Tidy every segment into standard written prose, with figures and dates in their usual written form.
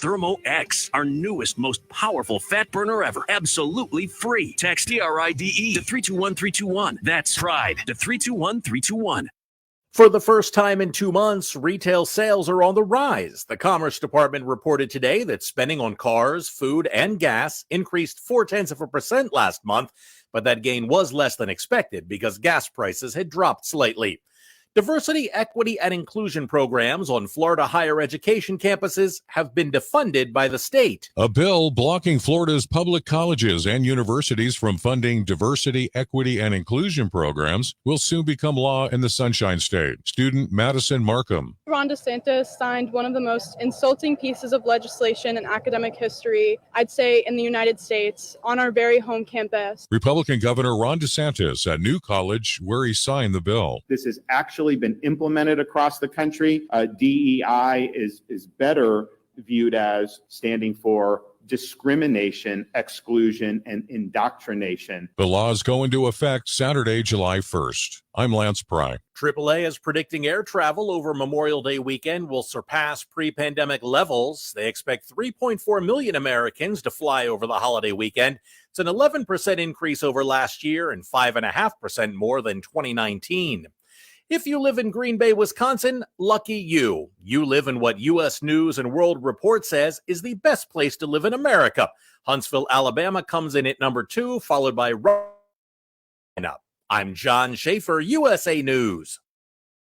Thermo X, our newest, most powerful fat burner ever. Absolutely free. Text TRIDE to 321321. That's Pride to 321321. For the first time in 2 months, retail sales are on the rise. The Commerce Department reported today that spending on cars, food, and gas increased 0.4% last month, but that gain was less than expected because gas prices had dropped slightly. Diversity, equity, and inclusion programs on Florida higher education campuses have been defunded by the state. A bill blocking Florida's public colleges and universities from funding diversity, equity, and inclusion programs will soon become law in the Sunshine State. Student Madison Markham. Ron DeSantis signed one of the most insulting pieces of legislation in academic history, I'd say, in the United States, on our very home campus. Republican Governor Ron DeSantis at New College, where he signed the bill. This has actually been implemented across the country. DEI is better viewed as standing for discrimination, exclusion, and indoctrination. The laws go into effect Saturday, July 1st. I'm Lance Pry. AAA is predicting air travel over Memorial Day weekend will surpass pre-pandemic levels. They expect 3.4 million Americans to fly over the holiday weekend. It's an 11% increase over last year and 5.5% more than 2019. If you live in Green Bay, Wisconsin, lucky you. You live in what U.S. News and World Report says is the best place to live in America. Huntsville, Alabama comes in at number 2, followed by I'm John Schaefer, USA News.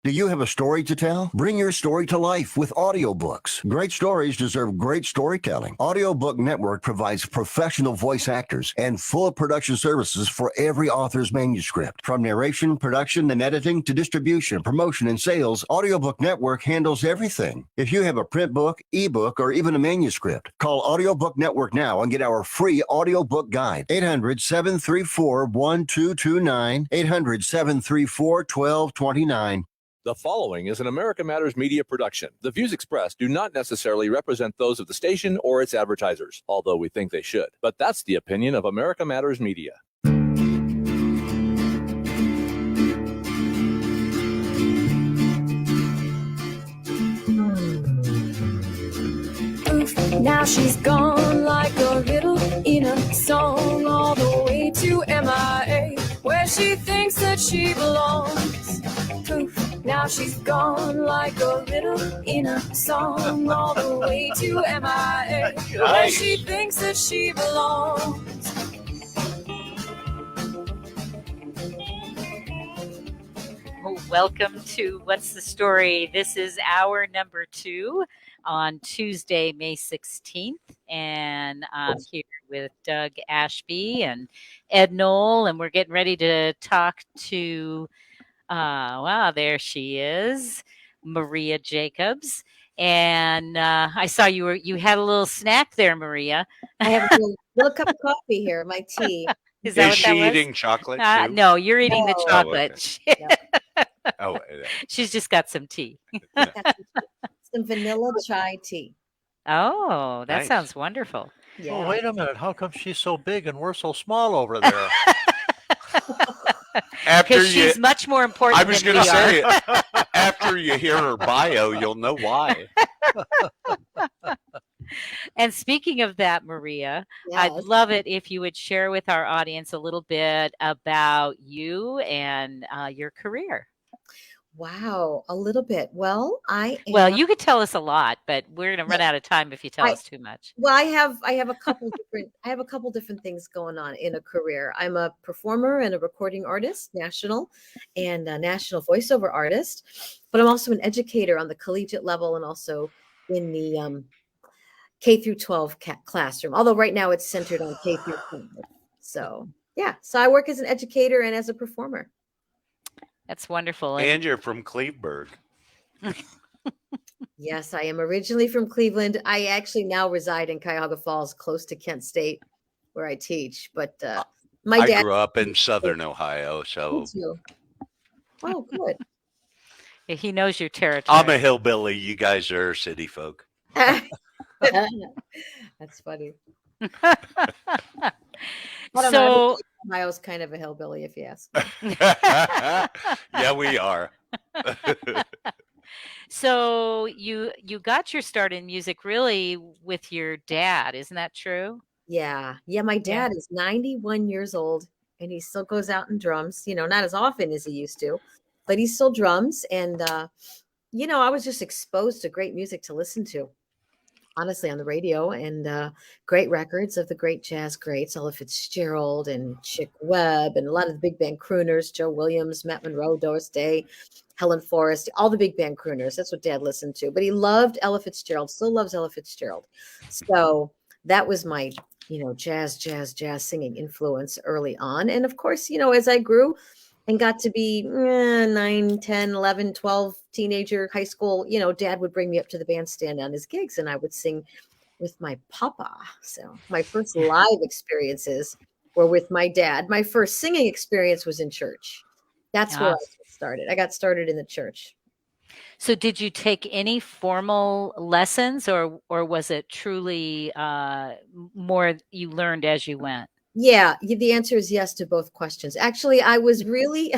Do you have a story to tell? Bring your story to life with audiobooks. Great stories deserve great storytelling. Audiobook Network provides professional voice actors and full production services for every author's manuscript. From narration, production, and editing to distribution, promotion, and sales, Audiobook Network handles everything. If you have a print book, ebook, or even a manuscript, call Audiobook Network now and get our free audiobook guide. 800-734-1229, 800-734-1229. The following is an America Matters Media production. The views expressed do not necessarily represent those of the station or its advertisers, although we think they should. But that's the opinion of America Matters Media. Now she's gone like a riddle in a song, all the way to MIA, where she thinks that she belongs. Poof. Now she's gone like a riddle in a song, all the way to MIA, where she thinks that she belongs. Welcome to What's the Story? This is hour number 2 on Tuesday, May 16th, and I'm here with Doug Ashby and Ed Knoll, and we're getting ready to talk to wow, there she is, Maria Jacobs. And I saw you had a little snack there, Maria. I have a little cup of coffee here, my tea. Is that what she that was? Eating chocolate too? No, you're eating the chocolate. Oh, okay. She's just got some tea. Some vanilla chai tea. Oh, that Nice. sounds wonderful. Yeah. Oh, wait a minute. How come she's so big and we're so small over there? Because she's much more important. I was going to say, after you hear her bio, you'll know why. And speaking of that, Maria, Yes. I'd love it if you would share with our audience a little bit about you and your career. Wow, a little bit. Well, Well, you could tell us a lot, but we're going to run out of time if you tell us too much. Well, I have a couple different things going on in a career. I'm a performer and a recording artist, national, and a national voiceover artist. But I'm also an educator on the collegiate level and also in the K through 12 classroom. Although right now it's centered on K through 12. So yeah, so I work as an educator and as a performer. That's wonderful. And you're from Cleveburg. Yes, I am originally from Cleveland. I actually now reside in Cuyahoga Falls, close to Kent State, where I teach. But my dad grew up in Southern Ohio, so oh, good. He knows your territory. I'm a hillbilly. You guys are city folk. That's funny. So Ohio's kind of a hillbilly, if you ask me. Yeah, we are. So you got your start in music really with your dad, isn't that true? Yeah. Yeah. My Yeah. dad is 91 years old and he still goes out and drums, not as often as he used to, but he still drums. And, I was just exposed to great music to listen to, honestly, on the radio, and great records of the great jazz greats, Ella Fitzgerald and Chick Webb, and a lot of the big band crooners, Joe Williams, Matt Monroe, Doris Day, Helen Forrest, all the big band crooners. That's what Dad listened to. But he loved Ella Fitzgerald, still loves Ella Fitzgerald. So that was my, jazz singing influence early on. And of course, as I grew and got to be 9, 10, 11, 12, teenager, high school, Dad would bring me up to the bandstand on his gigs and I would sing with my papa. So my first live experiences were with my dad. My first singing experience was in church. That's where I started. I got started in the church. So did you take any formal lessons or was it truly more you learned as you went? Yeah, the answer is yes to both questions. Actually, I was really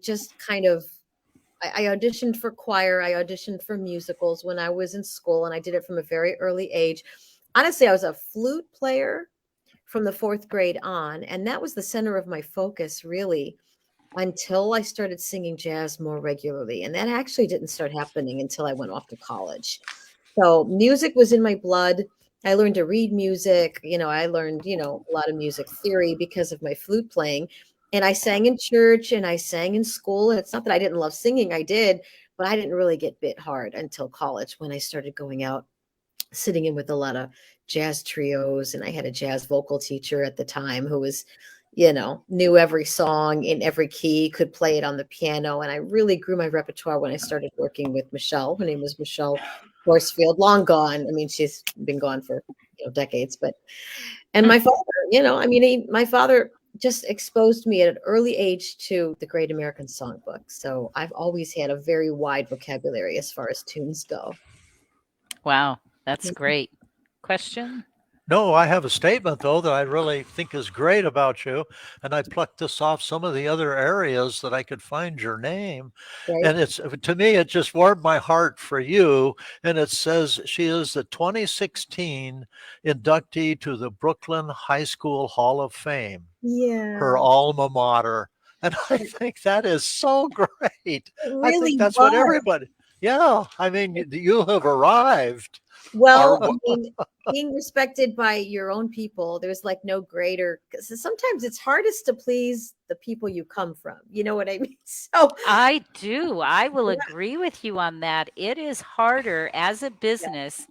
just kind of, I auditioned for choir. I auditioned for musicals when I was in school, and I did it from a very early age. Honestly, I was a flute player from the 4th grade on, and that was the center of my focus, really, until I started singing jazz more regularly. And that actually didn't start happening until I went off to college. So music was in my blood. I learned to read music. I learned, a lot of music theory because of my flute playing. And I sang in church and I sang in school. And it's not that I didn't love singing. I did, but I didn't really get bit hard until college when I started going out, sitting in with a lot of jazz trios. And I had a jazz vocal teacher at the time who was, knew every song in every key, could play it on the piano. And I really grew my repertoire when I started working with Michelle. Her name was Michelle Horsfield, long gone. I mean, she's been gone for decades, and my father, my father just exposed me at an early age to the Great American Songbook. So I've always had a very wide vocabulary as far as tunes go. Wow, that's great. Question? No, I have a statement, though, that I really think is great about you. And I plucked this off some of the other areas that I could find your name. Right. And to me, it just warmed my heart for you. And it says she is the 2016 inductee to the Brooklyn High School Hall of Fame. Yeah. Her alma mater. And I think that is so great. Really I think that's what everybody. Yeah. I mean, you have arrived. Well, being respected by your own people, there's like no greater, because sometimes it's hardest to please the people you come from. You know what I mean? So I do. I will agree with you on that. It is harder as a business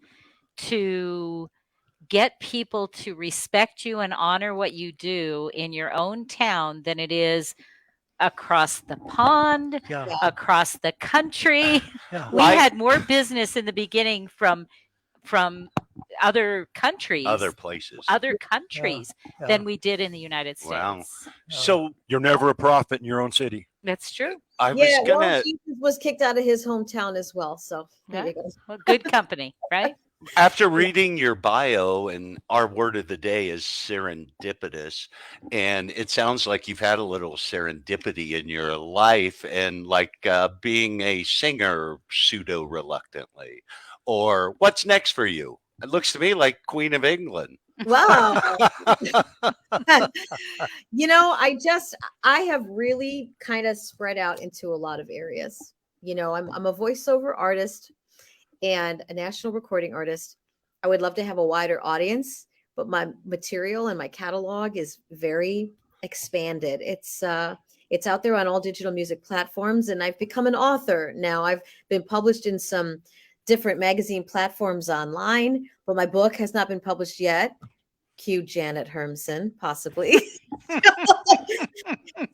to get people to respect you and honor what you do in your own town than it is across the pond, across the country. Yeah. We had more business in the beginning from other countries, other places, other countries than we did in the United States. Wow. So you're never a prophet in your own city. That's true. I was gonna. Jesus was kicked out of his hometown as well. So there you go. Well, good company, right? After reading your bio, and our word of the day is serendipitous, and it sounds like you've had a little serendipity in your life, and like being a singer pseudo reluctantly, or what's next for you? It looks to me like Queen of England. Wow. I have really kind of spread out into a lot of areas. I'm a voiceover artist and a national recording artist. I would love to have a wider audience, but my material and my catalog is very expanded. It's out there on all digital music platforms, and I've become an author now. I've been published in some different magazine platforms online, but my book has not been published yet. Cue Janet Hermson, possibly.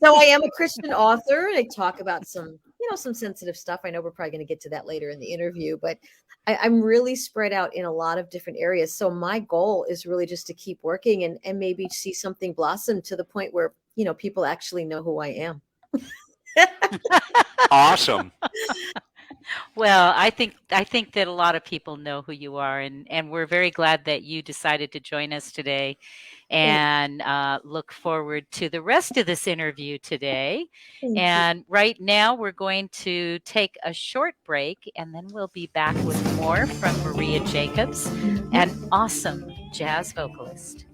So I am a Christian author. I talk about some sensitive stuff. I know we're probably going to get to that later in the interview, but I'm really spread out in a lot of different areas. So my goal is really just to keep working and maybe see something blossom to the point where, people actually know who I am. Awesome. Well, I think that a lot of people know who you are, and we're very glad that you decided to join us today, and look forward to the rest of this interview today. Thank you. And right now, we're going to take a short break, and then we'll be back with more from Maria Jacobs, an awesome jazz vocalist.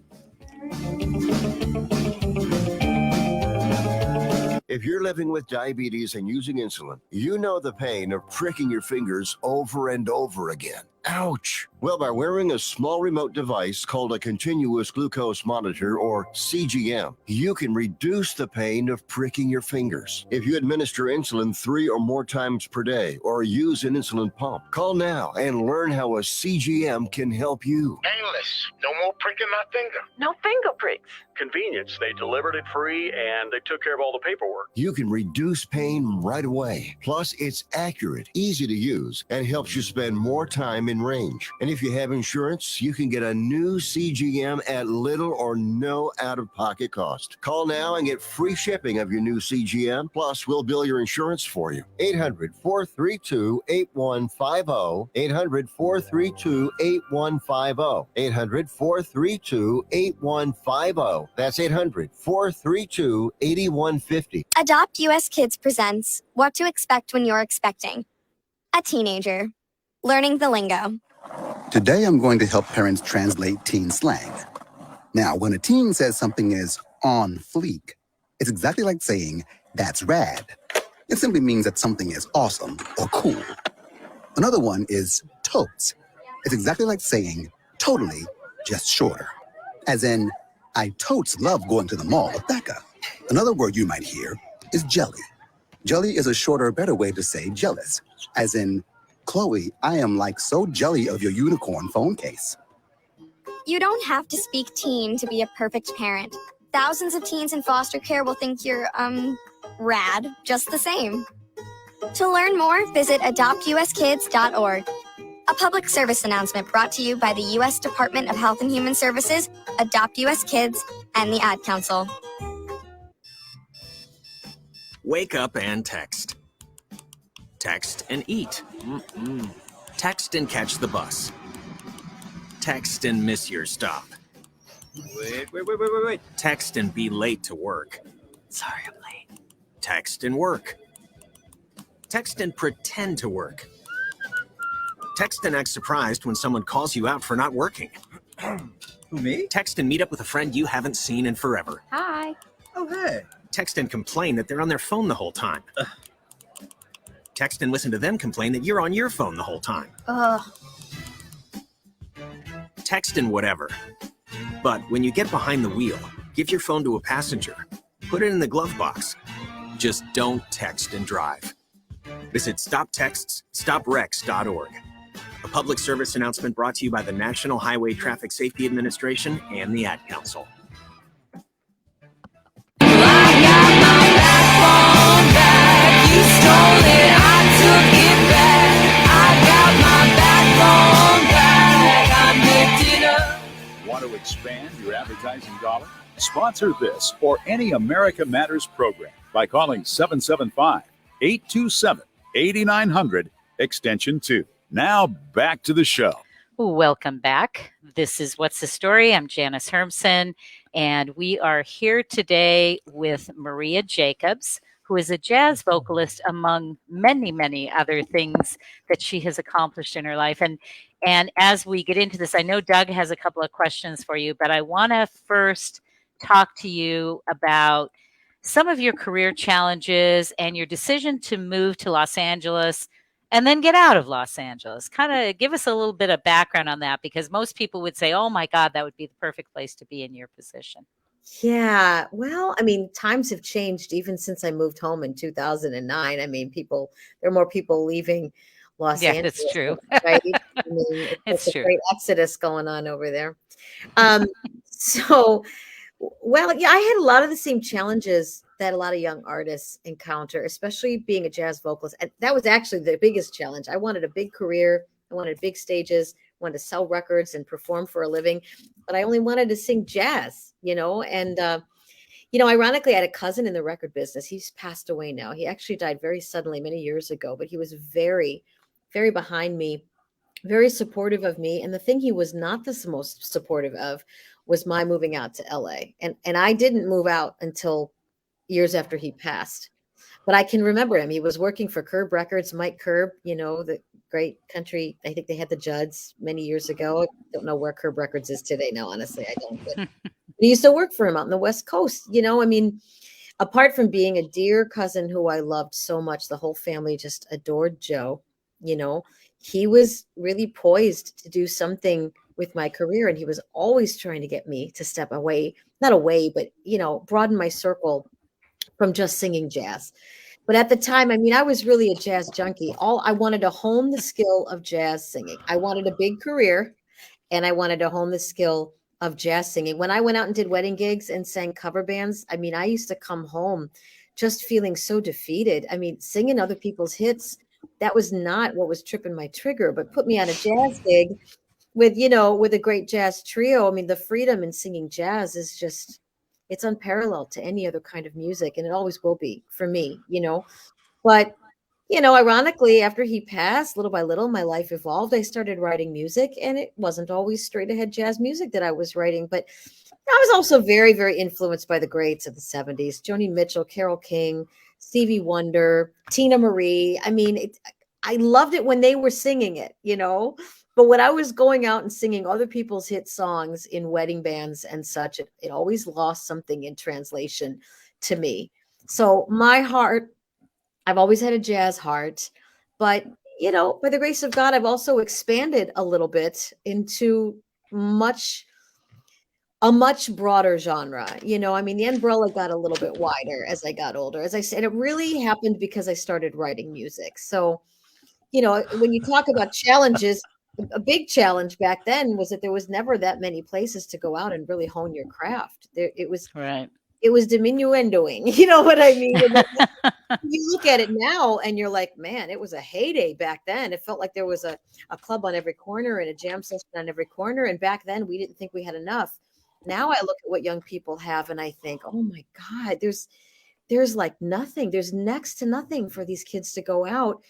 If you're living with diabetes and using insulin, you know the pain of pricking your fingers over and over again. Ouch! Well, by wearing a small remote device called a continuous glucose monitor, or CGM, you can reduce the pain of pricking your fingers. If you administer insulin 3 or more times per day or use an insulin pump, call now and learn how a CGM can help you. Painless. No more pricking my finger. No finger pricks. Convenience. They delivered it free and they took care of all the paperwork. You can reduce pain right away. Plus, it's accurate, easy to use, and helps you spend more time in range. And if you have insurance, you can get a new CGM at little or no out-of-pocket cost. Call now and get free shipping of your new CGM. Plus, we'll bill your insurance for you. 800-432-8150. 800-432-8150. 800-432-8150. That's 800-432-8150. Adopt US Kids presents What to Expect When You're Expecting a Teenager. Learning the lingo. Today, I'm going to help parents translate teen slang. Now, when a teen says something is on fleek, it's exactly like saying, that's rad. It simply means that something is awesome or cool. Another one is totes. It's exactly like saying, totally, just shorter. As in, I totes love going to the mall with Becca. Another word you might hear is jelly. Jelly is a shorter, better way to say jealous. As in, Chloe, I am like so jelly of your unicorn phone case. You don't have to speak teen to be a perfect parent. Thousands of teens in foster care will think you're, rad, just the same. To learn more, visit adoptuskids.org. A public service announcement brought to you by the U.S. Department of Health and Human Services, Adopt U.S. Kids, and the Ad Council. Wake up and text. Text and eat. Text and catch the bus. Text and miss your stop. Wait. Text and be late to work. Sorry, I'm late. Text and work. Text and pretend to work. Text and act surprised when someone calls you out for not working. Who, me? Text and meet up with a friend you haven't seen in forever. Hi. Oh, hey. Text and complain that they're on their phone the whole time. Text and listen to them complain that you're on your phone the whole time. Text and whatever. But when you get behind the wheel, give your phone to a passenger. Put it in the glove box. Just don't text and drive. Visit StopTextsStopWrecks.org. A public service announcement brought to you by the National Highway Traffic Safety Administration and the Ad Council. Want to expand your advertising dollar? Sponsor this or any America Matters program by calling 775-827-8900, extension 2. Now back to the show. Welcome back. This is What's the Story? I'm Janice Hermson, and we are here today with Maria Jacobs, who is a jazz vocalist among many, many other things that she has accomplished in her life. And as we get into this, I know Doug has a couple of questions for you, but I want to first talk to you about some of your career challenges and your decision to move to Los Angeles and then get out of Los Angeles. Kind of give us a little bit of background on that, because most people would say, oh my God, that would be the perfect place to be in your position. Yeah, well, I mean, times have changed even since I moved home in 2009. I mean, there are more people leaving Los Angeles. Yeah, that's true. Right? I mean, it's a true. great exodus going on over there. Well, yeah, I had a lot of the same challenges that a lot of young artists encounter, especially being a jazz vocalist. And that was actually the biggest challenge. I wanted a big career. I wanted big stages, wanted to sell records and perform for a living, but I only wanted to sing jazz, and Ironically, I had a cousin in the record business. He's passed away now. He actually died very suddenly many years ago, but he was very, very behind me, very supportive of me. And the thing he was not the most supportive of was my moving out to LA. And I didn't move out until years after he passed. But I can remember him. He was working for Curb Records, Mike Curb, the great country. I think they had the Judds many years ago. I don't know where Curb Records is today. No, honestly, I don't. But he used to work for him out on the West Coast. Apart from being a dear cousin who I loved so much, the whole family just adored Joe. He was really poised to do something with my career. And he was always trying to get me to step away, not away, but, broaden my circle from just singing jazz. But at the time, I was really a jazz junkie. I wanted to hone the skill of jazz singing. I wanted a big career, and I wanted to hone the skill of jazz singing. When I went out and did wedding gigs and sang cover bands, I used to come home just feeling so defeated. Singing other people's hits, that was not what was tripping my trigger, but put me on a jazz gig with a great jazz trio. The freedom in singing jazz is just, it's unparalleled to any other kind of music, and it always will be for me, But, ironically, after he passed, little by little, my life evolved. I started writing music, and it wasn't always straight ahead jazz music that I was writing, but I was also very, very influenced by the greats of the 70s, Joni Mitchell, Carole King, Stevie Wonder, Tina Marie. I loved it when they were singing it, But when I was going out and singing other people's hit songs in wedding bands and such, it always lost something in translation to me. So my heart, I've always had a jazz heart, but, by the grace of God, I've also expanded a little bit into a much broader genre. The umbrella got a little bit wider as I got older. As I said, it really happened because I started writing music. So, when you talk about challenges, a big challenge back then was that there was never that many places to go out and really hone your craft. It was diminuendoing, you know what I mean? You look at it now and you're like, man, it was a heyday back then. It felt like there was a club on every corner and a jam session on every corner. And back then we didn't think we had enough. Now I look at what young people have and I think, oh my God, there's like nothing. There's next to nothing for these kids to go out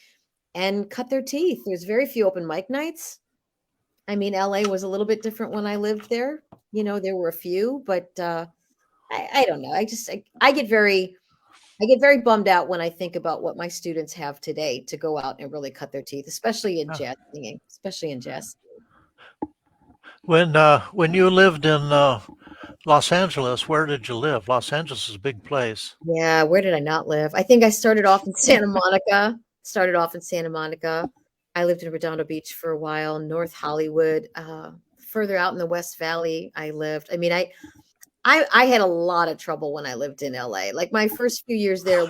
and cut their teeth. There's very few open mic nights. LA was a little bit different when I lived there. There were a few, but I don't know. I get very bummed out when I think about what my students have today to go out and really cut their teeth, especially in jazz singing, When you lived in Los Angeles, where did you live? Los Angeles is a big place. Yeah, where did I not live? I think I started off in Santa Monica. I lived in Redondo Beach for a while, North Hollywood, further out in the West Valley I lived. I had a lot of trouble when I lived in LA. Like my first few years there,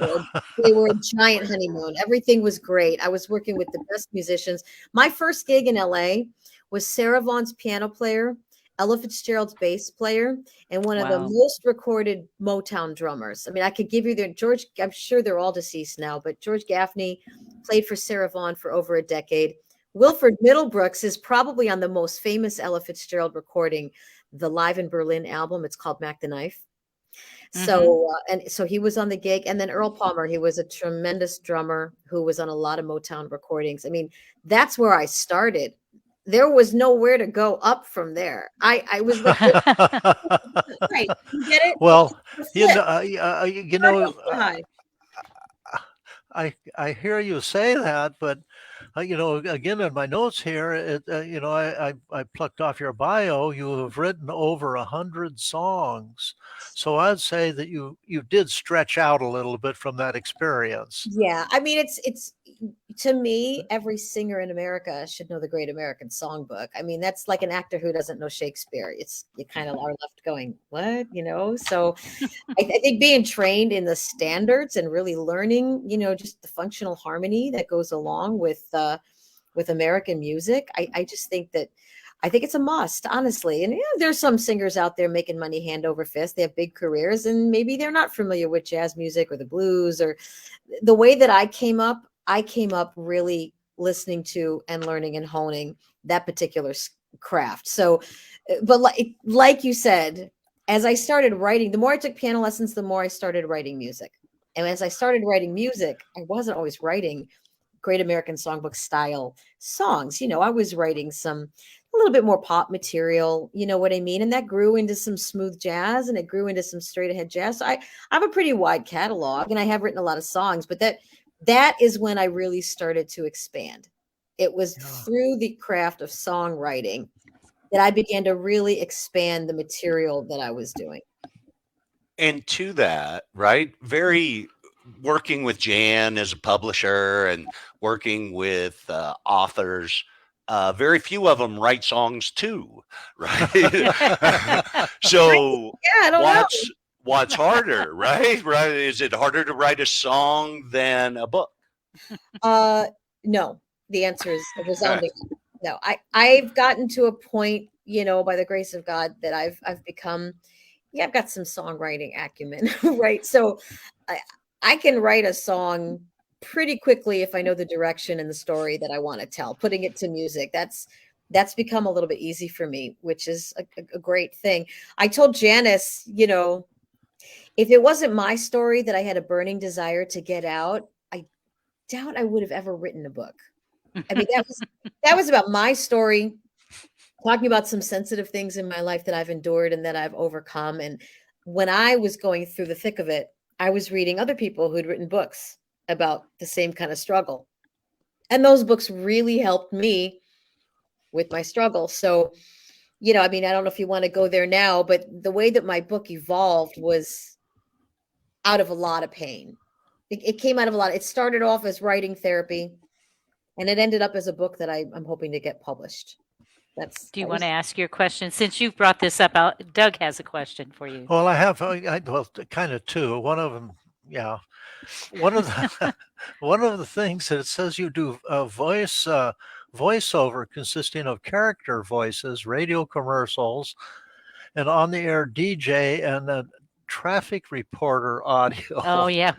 they were a giant honeymoon. Everything was great. I was working with the best musicians. My first gig in LA was Sarah Vaughan's piano player, Ella Fitzgerald's bass player, and one of the most recorded Motown drummers. I could give you George, I'm sure they're all deceased now, but George Gaffney played for Sarah Vaughan for over a decade. Wilford Middlebrooks is probably on the most famous Ella Fitzgerald recording, the Live in Berlin album. It's called Mac the Knife. Mm-hmm. So he was on the gig. And then Earl Palmer, he was a tremendous drummer who was on a lot of Motown recordings. That's where I started. There was nowhere to go up from there. I was right. You get it? Well, I hear you say that, but again, in my notes here, I plucked off your bio. You have written over 100 songs, so I'd say that you did stretch out a little bit from that experience. Yeah, it's to me, every singer in America should know the Great American Songbook. That's like an actor who doesn't know Shakespeare. You kind of are left going, what? So I think being trained in the standards and really learning, just the functional harmony that goes along with American music. I just think I think it's a must, honestly. And there's some singers out there making money hand over fist. They have big careers and maybe they're not familiar with jazz music or the blues or the way that I came up really listening to and learning and honing that particular craft. So, but like you said, as I started writing, the more I took piano lessons, the more I started writing music. And as I started writing music, I wasn't always writing Great American Songbook style songs. I was writing a little bit more pop material, you know what I mean? And that grew into some smooth jazz, and it grew into some straight ahead jazz. So I have a pretty wide catalog, and I have written a lot of songs, but that is when I really started to expand. It was through the craft of songwriting that I began to really expand the material that I was doing. And to that, right? Very working with Jan as a publisher and working with authors. Very few of them write songs too, right? So I don't know. What's harder, right? Right? Is it harder to write a song than a book? No. The answer is a resounding no. I've gotten to a point, by the grace of God, that I've become, I've got some songwriting acumen, right? So I can write a song pretty quickly if I know the direction and the story that I want to tell. Putting it to music, that's become a little bit easy for me, which is a great thing. I told Janice, if it wasn't my story that I had a burning desire to get out, I doubt I would have ever written a book. I mean, that was about my story, talking about some sensitive things in my life that I've endured and that I've overcome. And when I was going through the thick of it, I was reading other people who'd written books about the same kind of struggle. And those books really helped me with my struggle. So, I mean, I don't know if you want to go there now, but the way that my book evolved was out of a lot of pain. It came out of it started off as writing therapy, and it ended up as a book that I'm hoping to get published. Do you want to ask your question? Since you've brought this up, Doug has a question for you. Well, I have, kind of two. One of them, yeah. One of the things that it says you do voiceover consisting of character voices, radio commercials, and on-the-air DJ, and a traffic reporter audio. Oh yeah,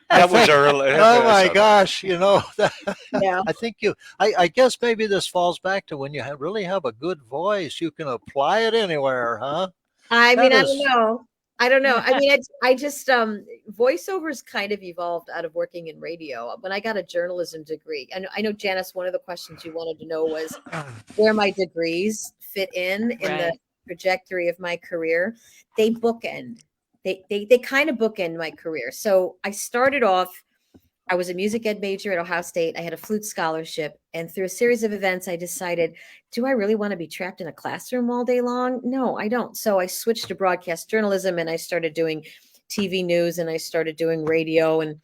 that was early. Oh my gosh, Yeah. I think I guess maybe this falls back to when you really have a good voice, you can apply it anywhere, huh? I mean, I don't know. I mean, I just voiceovers kind of evolved out of working in radio. When I got a journalism degree, and I know, Janice, one of the questions you wanted to know was where my degrees fit in the trajectory of my career. They bookend. They kind of bookend my career. So I started off, I was a music ed major at Ohio State. I had a flute scholarship. And through a series of events, I decided, do I really want to be trapped in a classroom all day long? No, I don't. So I switched to broadcast journalism, and I started doing TV news, and I started doing radio and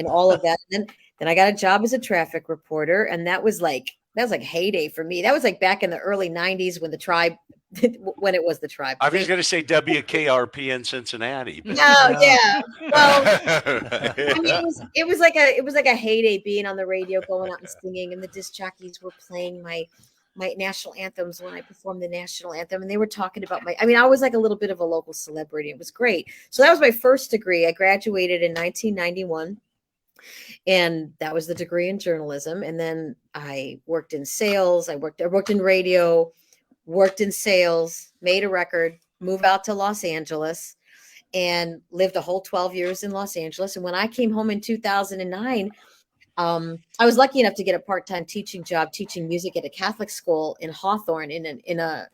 all of that. And then I got a job as a traffic reporter. And that was like heyday for me. That was like back in the early 90s when the Tribe, when it was the Tribe. I was going to say WKRP in Cincinnati. No, yeah. Well, I mean, it was like a heyday being on the radio, going out and singing, and the disc jockeys were playing my national anthems when I performed the national anthem, and they were talking about I was like a little bit of a local celebrity. It was great. So that was my first degree. I graduated in 1991. And that was the degree in journalism. And then I worked in sales. I worked in radio, worked in sales, made a record, moved out to Los Angeles, and lived a whole 12 years in Los Angeles. And when I came home in 2009, I was lucky enough to get a part-time teaching job, teaching music at a Catholic school in Hawthorne in a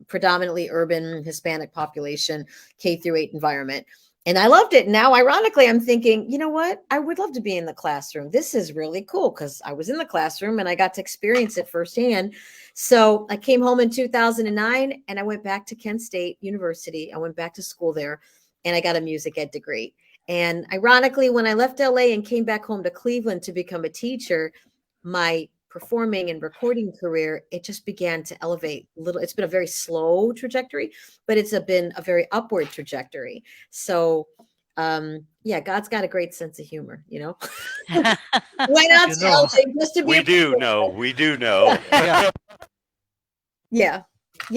predominantly urban Hispanic population, K-8 environment. And I loved it. Now, ironically, I'm thinking, you know what? I would love to be in the classroom. This is really cool because I was in the classroom and I got to experience it firsthand. So I came home in 2009 and I went back to Kent State University. I went back to school there and I got a music ed degree. And ironically, when I left LA and came back home to Cleveland to become a teacher, my performing and recording career, it just began to elevate a little. It's been a very slow trajectory, but it's been a very upward trajectory. So God's got a great sense of humor, Why not tell him just to be we do know. Yeah.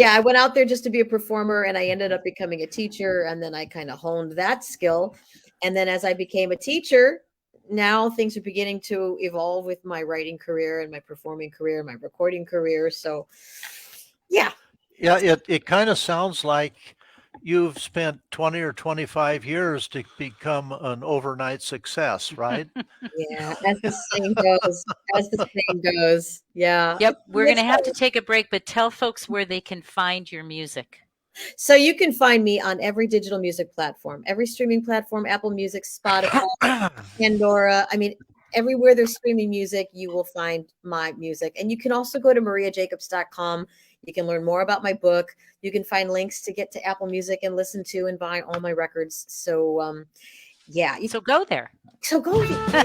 I went out there just to be a performer, and I ended up becoming a teacher, and then I kind of honed that skill. And then as I became a teacher, now things are beginning to evolve with my writing career and my performing career, my recording career. So, yeah. Yeah, it kind of sounds like you've spent 20 or 25 years to become an overnight success, right? Yeah, as the saying goes. As the saying goes. Yeah. Yep. We're going to have to take a break, but tell folks where they can find your music. So you can find me on every digital music platform, every streaming platform, Apple Music, Spotify, Pandora. I mean, everywhere there's streaming music, you will find my music. And you can also go to mariajacobs.com. You can learn more about my book. You can find links to get to Apple Music and listen to and buy all my records. So, yeah. So go there. So go there.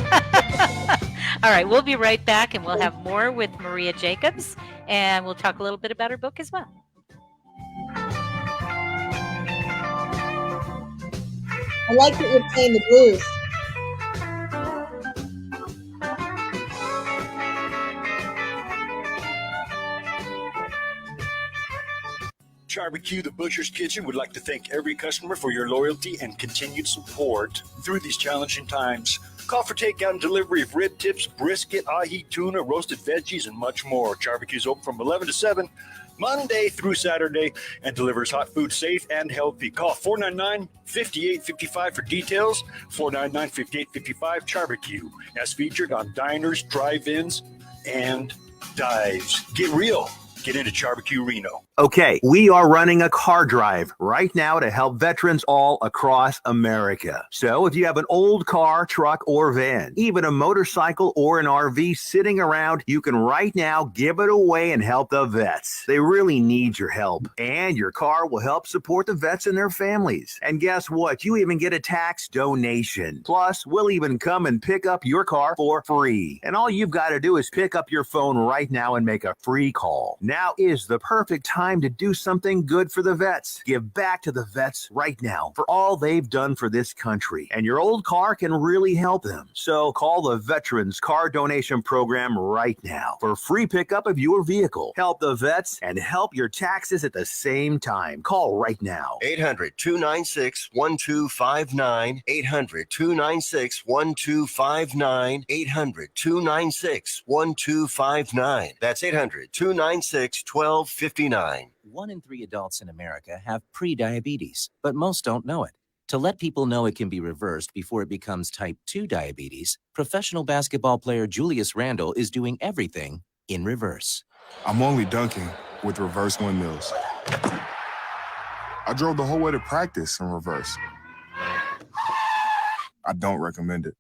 All right. We'll be right back, and we'll have more with Maria Jacobs, and we'll talk a little bit about her book as well. I like that you're playing the blues. Barbecue, the Butcher's Kitchen, would like to thank every customer for your loyalty and continued support through these challenging times. Call for takeout and delivery of rib tips, brisket, ahi, tuna, roasted veggies, and much more. Barbecue's open from 11 to 7, Monday through Saturday, and delivers hot food safe and healthy. Call 499-5855 for details. 499-5855 Barbecue, as featured on diners, drive-ins, and dives. Get real. Get into Barbecue Reno. Okay, we are running a car drive right now to help veterans all across America. So if you have an old car, truck, or van, even a motorcycle or an RV sitting around, you can right now give it away and help the vets. They really need your help. And your car will help support the vets and their families. And guess what? You even get a tax donation. Plus, we'll even come and pick up your car for free. And all you've got to do is pick up your phone right now and make a free call. Now is the perfect time to do something good for the vets. Give back to the vets right now for all they've done for this country. And your old car can really help them. So call the Veterans Car Donation Program right now for free pickup of your vehicle. Help the vets and help your taxes at the same time. Call right now. 800-296-1259. 800-296-1259. 800-296-1259. That's 800-296-1259. 1 in 3 adults in America have prediabetes, but most don't know it. To let people know it can be reversed before it becomes type 2 diabetes, professional basketball player Julius Randle is doing everything in reverse. I'm only dunking with reverse windmills. I drove the whole way to practice in reverse. I don't recommend it.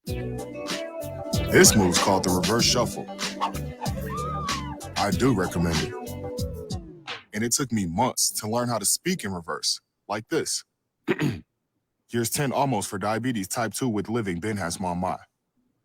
This move's called the reverse shuffle. I do recommend it. And it took me months to learn how to speak in reverse, like this. Here's 10 almost for diabetes type 2 with living Ben has mama.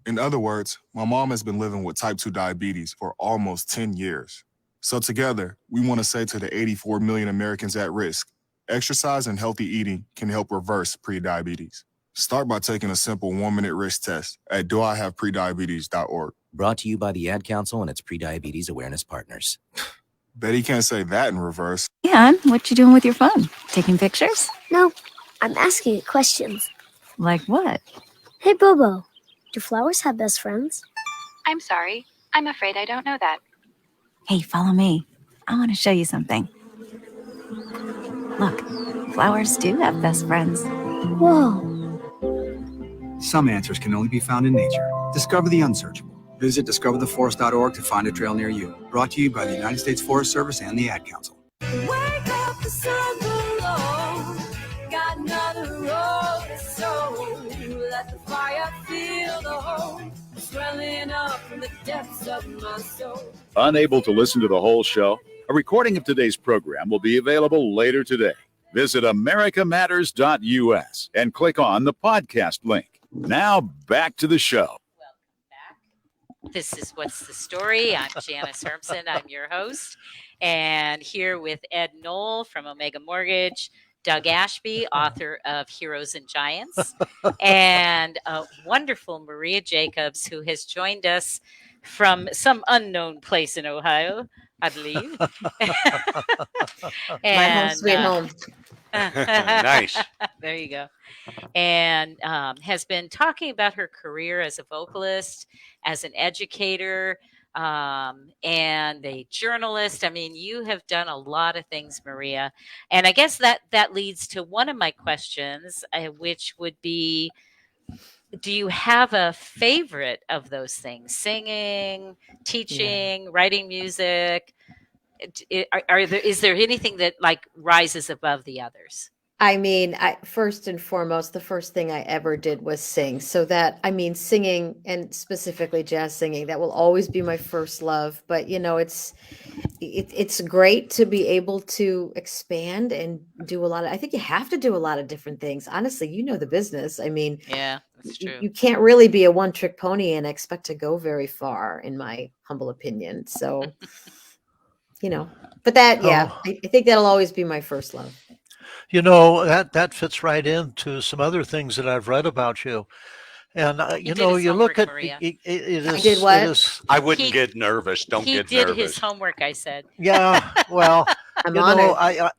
In other words, my mom has been living with type 2 diabetes for almost 10 years. So together, we want to say to the 84 million Americans at risk, exercise and healthy eating can help reverse prediabetes. Start by taking a simple 1-minute risk test at doihaveprediabetes.org. Brought to you by the Ad Council and its prediabetes awareness partners. Bet he can't say that in reverse. And what you doing with your phone? Taking pictures? No, I'm asking it questions. Like what? Hey, Bobo, do flowers have best friends? I'm sorry. I'm afraid I don't know that. Hey, follow me. I want to show you something. Look, flowers do have best friends. Whoa. Some answers can only be found in nature. Discover the unsearchable. Visit discovertheforest.org to find a trail near you. Brought to you by the United States Forest Service and the Ad Council. Wake up, the sun below. Got another road to sow. Let the fire feel the hope swelling up from the depths of my soul. Unable to listen to the whole show? A recording of today's program will be available later today. Visit americamatters.us and click on the podcast link. Now back to the show. This is What's the Story? I'm Janice Hermson. I'm your host. And here with Ed Knoll from Omega Mortgage, Doug Ashby, author of Heroes and Giants, and a wonderful Maria Jacobs, who has joined us from some unknown place in Ohio, I believe. My home, sweet home. Nice. There you go. And has been talking about her career as a vocalist, as an educator, and a journalist. I mean, you have done a lot of things, Maria. And I guess that leads to one of my questions, which would be, do you have a favorite of those things? Singing, teaching, writing music? Is there anything that like rises above the others? I mean, first and foremost, the first thing I ever did was sing. So that, I mean, singing, and specifically jazz singing, that will always be my first love. But, you know, it's great to be able to expand and do a lot of, I think you have to do a lot of different things. Honestly, you know the business. I mean, yeah, that's true. You can't really be a one-trick pony and expect to go very far, in my humble opinion. So, you know, but that, yeah, I think that'll always be my first love. You know, that fits right into some other things that I've read about you. And, you know, you look at it is. I wouldn't get nervous. Don't get nervous. He did his homework, I said. Yeah, well, I'm you honored. know,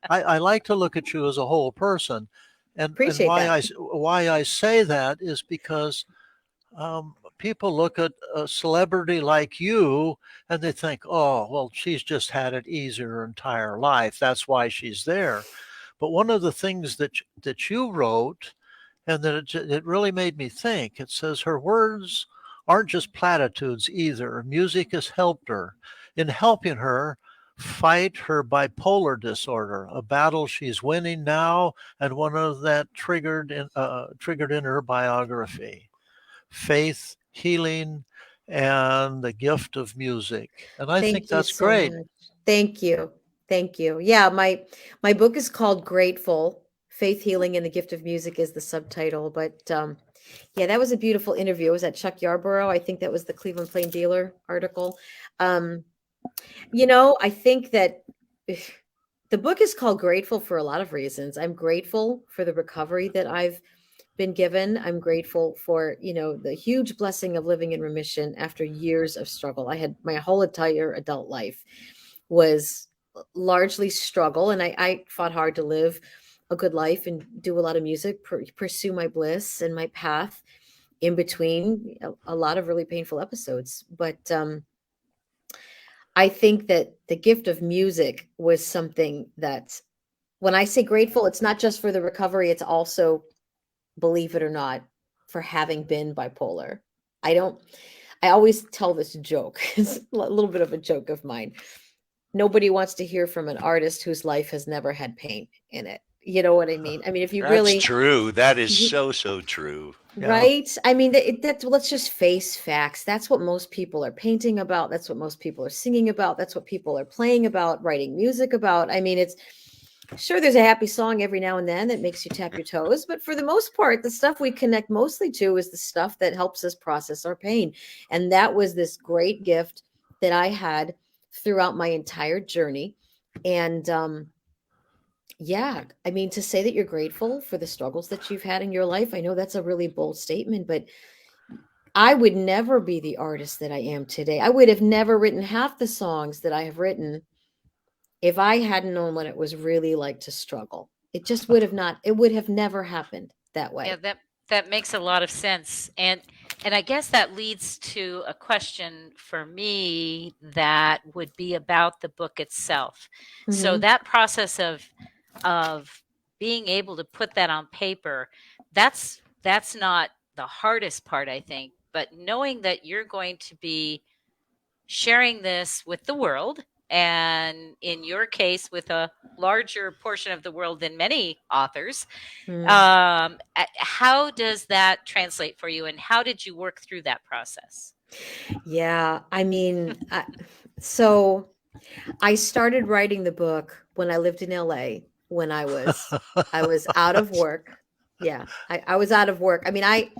I like to look at you as a whole person. And why I say that is because people look at a celebrity like you and they think, oh, well, she's just had it easier her entire life. That's why she's there. But one of the things that you wrote, and that it really made me think, it says her words aren't just platitudes either. Music has helped her in helping her fight her bipolar disorder, a battle she's winning now, and one of that triggered in her biography. Faith, healing, and the gift of music. And I think that's great. Much. Thank you. Thank you. Yeah, my book is called Grateful. Faith, Healing, and the Gift of Music is the subtitle. But yeah, that was a beautiful interview. It was at Chuck Yarborough. I think that was the Cleveland Plain Dealer article. You know, I think that the book is called Grateful for a lot of reasons. I'm grateful for the recovery that I've been given. I'm grateful for, you know, the huge blessing of living in remission after years of struggle. I had my whole entire adult life was largely struggle, and I fought hard to live a good life and do a lot of music, pursue my bliss and my path in between a lot of really painful episodes. But I think that the gift of music was something that, when I say grateful, it's not just for the recovery, it's also, believe it or not, for having been bipolar. I always tell this joke. It's a little bit of a joke of mine. Nobody wants to hear from an artist whose life has never had pain in it. You know what I mean? I mean, if you really... That's true. That is so true. Right? I mean, let's just face facts. That's what most people are painting about. That's what most people are singing about. That's what people are playing about, writing music about. I mean, it's... Sure, there's a happy song every now and then that makes you tap your toes, but for the most part, the stuff we connect mostly to is the stuff that helps us process our pain. And that was this great gift that I had throughout my entire journey. And yeah, I mean, to say that you're grateful for the struggles that you've had in your life, I know that's a really bold statement, but I would never be the artist that I am today. I would have never written half the songs that I have written if I hadn't known what it was really like to struggle. It just would have never happened that way. Yeah, that makes a lot of sense. And I guess that leads to a question for me that would be about the book itself. Mm-hmm. So that process of being able to put that on paper, that's not the hardest part, I think, but knowing that you're going to be sharing this with the world, and in your case, with a larger portion of the world than many authors, how does that translate for you, and how did you work through that process? Yeah, I mean, so I started writing the book when I lived in LA, when I was out of work. Yeah, I was out of work. I mean, I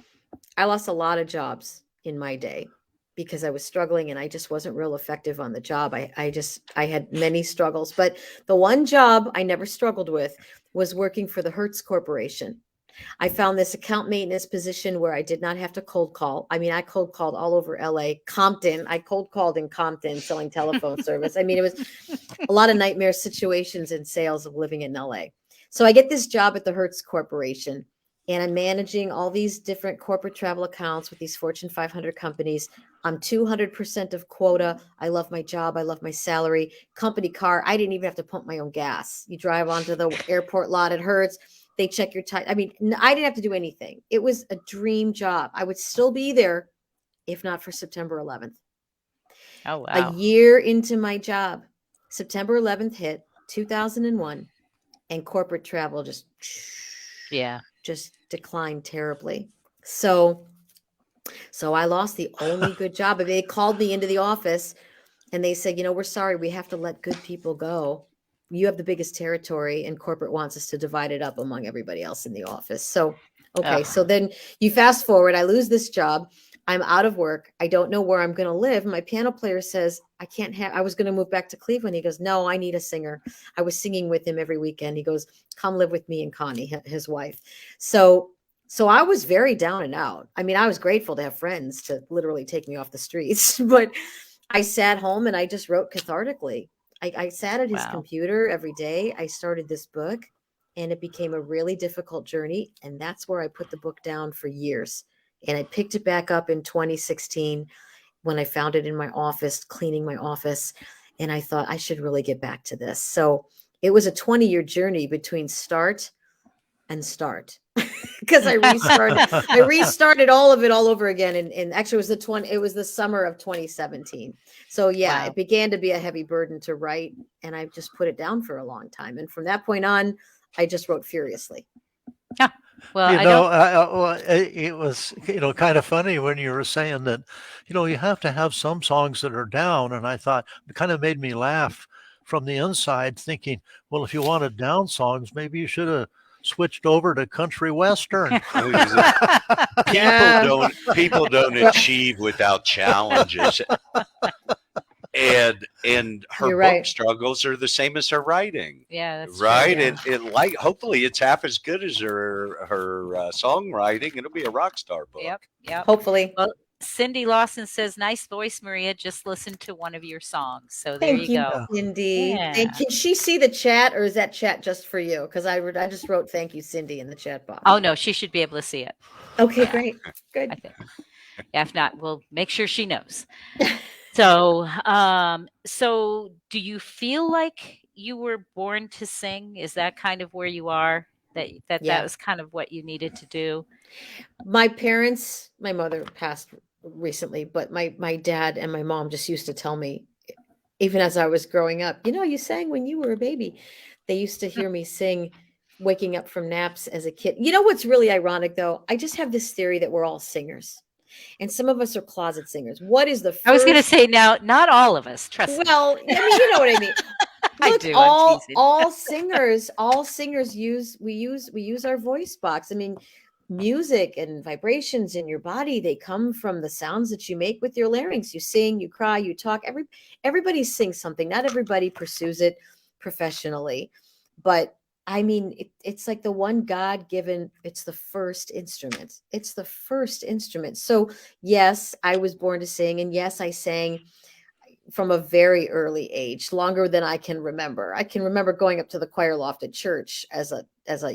lost a lot of jobs in my day, because I was struggling and I just wasn't real effective on the job. I had many struggles, but the one job I never struggled with was working for the Hertz Corporation. I found this account maintenance position where I did not have to cold call. I mean, I cold called all over LA, Compton. I cold called in Compton selling telephone service. I mean, it was a lot of nightmare situations in sales of living in LA. So I get this job at the Hertz Corporation, and I'm managing all these different corporate travel accounts with these Fortune 500 companies. I'm 200% of quota. I love my job. I love my salary. Company car. I didn't even have to pump my own gas. You drive onto the airport lot. It hurts. They check your time. I mean, I didn't have to do anything. It was a dream job. I would still be there if not for September 11th. Oh, wow. A year into my job, September 11th hit, 2001, and corporate travel just declined terribly. So I lost the only good job. They called me into the office and they said, we're sorry, we have to let good people go. You have the biggest territory and corporate wants us to divide it up among everybody else in the office. So, okay. So then you fast forward, I lose this job. I'm out of work. I don't know where I'm going to live. My piano player says, I was going to move back to Cleveland. He goes, no, I need a singer. I was singing with him every weekend. He goes, come live with me and Connie, his wife. So I was very down and out. I mean, I was grateful to have friends to literally take me off the streets, but I sat home and I just wrote cathartically. I sat at his computer every day. I started this book and it became a really difficult journey. And that's where I put the book down for years. And I picked it back up in 2016 when I found it in my office, cleaning my office. And I thought I should really get back to this. So it was a 20-year journey between start and start because I restarted all of it all over again. And actually it was the summer of 2017. So it began to be a heavy burden to write and I just put it down for a long time. And from that point on, I just wrote furiously. Well, it was, kind of funny when you were saying that, you have to have some songs that are down. And I thought it kind of made me laugh from the inside thinking, well, if you wanted down songs, maybe you should have switched over to country western. People don't achieve without challenges. And her book struggles are the same as her writing. Yeah, that's right. True, yeah. And hopefully it's half as good as her songwriting. It'll be a rock star book. Yep. Hopefully. Well, Cindy Lawson says, "Nice voice, Maria. Just listened to one of your songs." So there you go, Cindy. Yeah. And can she see the chat, or is that chat just for you? Because I just wrote "Thank you, Cindy" in the chat box. Oh no, she should be able to see it. Okay, great, good. I think. Yeah, if not, we'll make sure she knows. So, so do you feel like you were born to sing? Is that kind of where you are? That was kind of what you needed to do? My mother passed recently, but my dad and my mom just used to tell me, even as I was growing up, you sang when you were a baby. They used to hear me sing waking up from naps as a kid. You know what's really ironic though? I just have this theory that we're all singers. And some of us are closet singers. What is the first... I was going to say now, not all of us, trust me. Well, I mean, you know what I mean. I Look, do. all singers use our voice box. I mean, music and vibrations in your body, they come from the sounds that you make with your larynx. You sing, you cry, you talk. Everybody sings something. Not everybody pursues it professionally, but I mean, it's like the one God-given, it's the first instrument. It's the first instrument. So yes, I was born to sing. And yes, I sang from a very early age, longer than I can remember. I can remember going up to the choir loft at church as a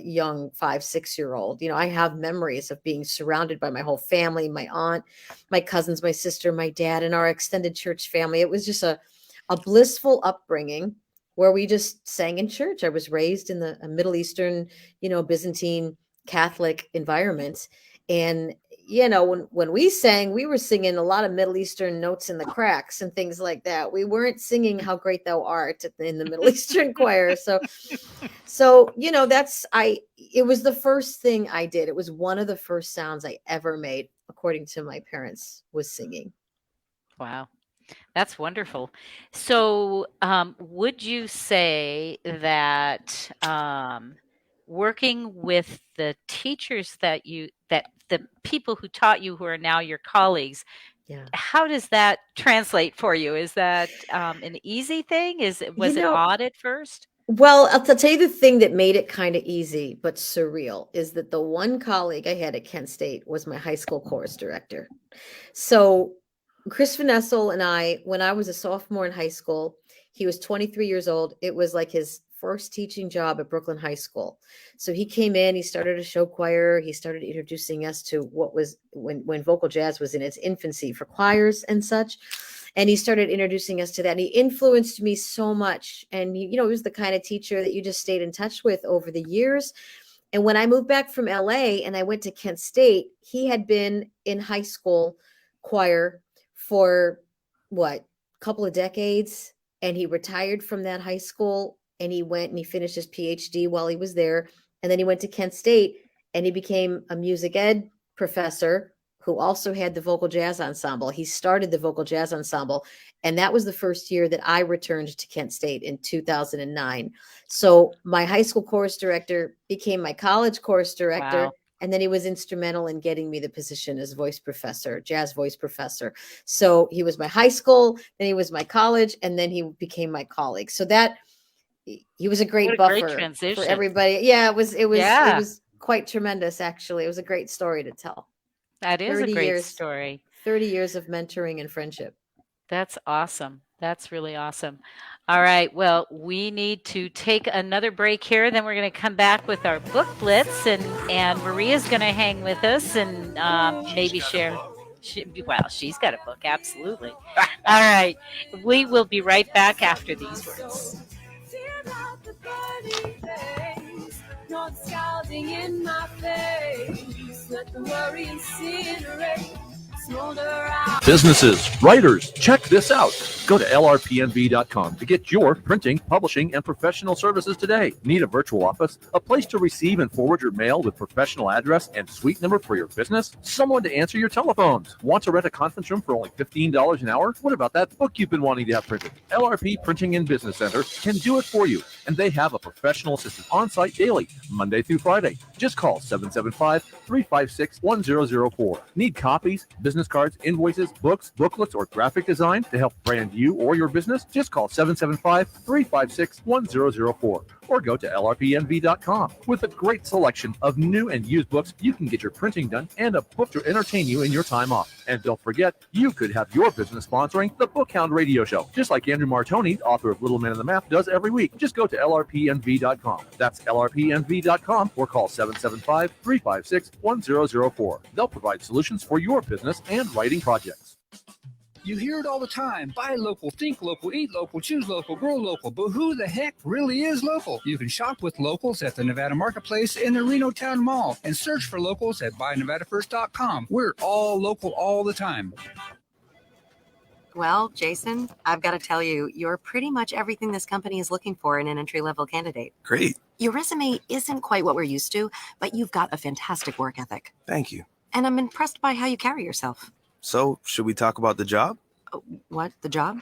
young 5-6-year-old. I have memories of being surrounded by my whole family, my aunt, my cousins, my sister, my dad, and our extended church family. It was just a blissful upbringing where we just sang in church. I was raised in a Middle Eastern, Byzantine Catholic environment. And, when we sang, we were singing a lot of Middle Eastern notes in the cracks and things like that. We weren't singing How Great Thou Art in the Middle Eastern choir. So, it was the first thing I did. It was one of the first sounds I ever made, according to my parents, was singing. Wow. That's wonderful. So, would you say that working with the teachers that the people who taught you, who are now your colleagues, how does that translate for you? Is that an easy thing? Was it odd at first? Well, I'll tell you the thing that made it kind of easy but surreal is that the one colleague I had at Kent State was my high school chorus director. So Chris Vanessel and I, when I was a sophomore in high school, he was 23 years old. It was like his first teaching job at Brooklyn High School. So he came in, he started a show choir. He started introducing us to what was when vocal jazz was in its infancy for choirs and such. And he started introducing us to that. And he influenced me so much. And he was the kind of teacher that you just stayed in touch with over the years. And when I moved back from LA and I went to Kent State, he had been in high school choir for a couple of decades. And he retired from that high school, and he went and he finished his PhD while he was there. And then he went to Kent State and he became a music ed professor who also had the vocal jazz ensemble. He started the vocal jazz ensemble. And that was the first year that I returned to Kent State in 2009. So my high school chorus director became my college chorus director. Wow. And then he was instrumental in getting me the position as voice professor, jazz voice professor. So he was my high school, then he was my college, and then he became my colleague. So that he was a great buffer transition for everybody. Yeah, it was quite tremendous, actually. It was a great story to tell. That is a great story. 30 years of mentoring and friendship. That's awesome. That's really awesome. All right. Well, we need to take another break here. Then we're going to come back with our book blitz, and Maria's going to hang with us and maybe share. She's got a book. Absolutely. All right. We will be right back after these words. Not scalding in my face. Let the worry incinerate. Businesses, writers, check this out. Go to lrpnv.com to get your printing, publishing, and professional services today. Need a virtual office? A place to receive and forward your mail with professional address and suite number for your business? Someone to answer your telephones? Want to rent a conference room for only $15 an hour? What about that book you've been wanting to have printed? LRP Printing and Business Center can do it for you. And they have a professional assistant on site daily, Monday through Friday. Just call 775-356-1004. Need copies, business cards, invoices, books, booklets, or graphic design to help brand you or your business? Just call 775-356-1004 or go to lrpnv.com. With a great selection of new and used books, you can get your printing done and a book to entertain you in your time off. And don't forget, you could have your business sponsoring the Book Hound radio show, just like Andrew Martoni, author of Little Man in the Map, does every week. Just go to lrpnv.com. That's lrpnv.com or call 775-356-1004. They'll provide solutions for your business and writing projects. You hear it all the time. Buy local, think local, eat local, choose local, grow local. But who the heck really is local? You can shop with locals at the Nevada Marketplace in the Reno Town Mall and search for locals at buynevadafirst.com. We're all local all the time. Well, Jason, I've got to tell you, you're pretty much everything this company is looking for in an entry-level candidate. Great. Your resume isn't quite what we're used to, but you've got a fantastic work ethic. Thank you. And I'm impressed by how you carry yourself. So, should we talk about the job? What? The job?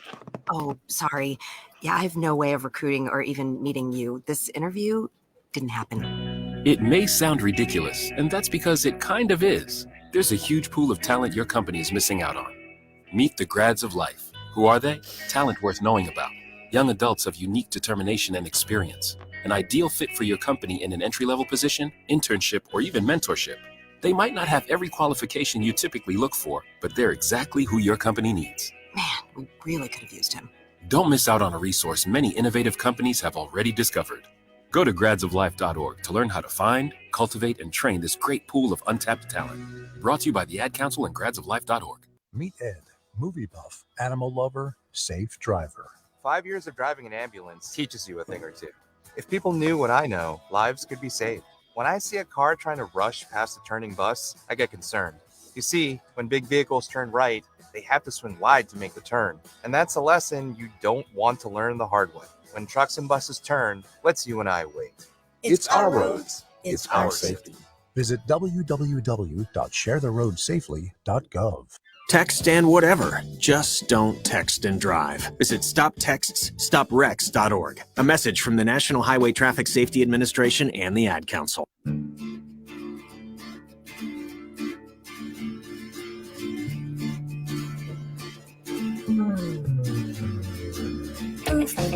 Oh, sorry. Yeah, I have no way of recruiting or even meeting you. This interview didn't happen. It may sound ridiculous, and that's because it kind of is. There's a huge pool of talent your company is missing out on. Meet the grads of life. Who are they? Talent worth knowing about. Young adults of unique determination and experience. An ideal fit for your company in an entry-level position, internship, or even mentorship. They might not have every qualification you typically look for, but they're exactly who your company needs. Man, we really could have used him. Don't miss out on a resource many innovative companies have already discovered. Go to gradsoflife.org to learn how to find, cultivate, and train this great pool of untapped talent. Brought to you by the Ad Council and gradsoflife.org. Meet Ed, movie buff, animal lover, safe driver. 5 years of driving an ambulance teaches you a thing or two. If people knew what I know, lives could be saved. When I see a car trying to rush past a turning bus, I get concerned. You see, when big vehicles turn right, they have to swing wide to make the turn. And that's a lesson you don't want to learn the hard way. When trucks and buses turn, let's you and I wait. It's our roads. It's our safety. Visit www.sharetheroadsafely.gov. Text and whatever. Just don't text and drive. Visit StopTextsStopWrecks.org. A message from the National Highway Traffic Safety Administration and the Ad Council.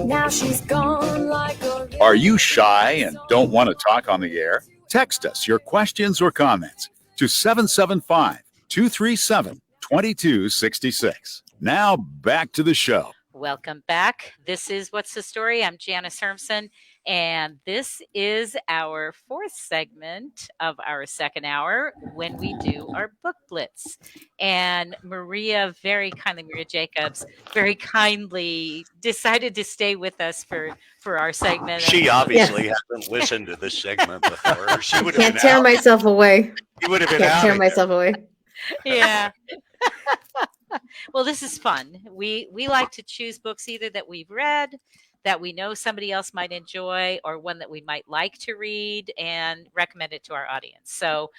Now she's gone like a... Are you shy and don't want to talk on the air? Text us your questions or comments to 775-237-2266. Now back to the show. Welcome back. This is What's the Story? I'm Janice Hermson, and this is our fourth segment of our second hour when we do our Book Blitz. And Maria Jacobs, very kindly decided to stay with us for our segment. She obviously hasn't listened to this segment before. She would have Can't tear myself away. You would have been Can't out tear of myself away. Yeah. Well, this is fun. We like to choose books either that we've read, that we know somebody else might enjoy, or one that we might like to read and recommend it to our audience. So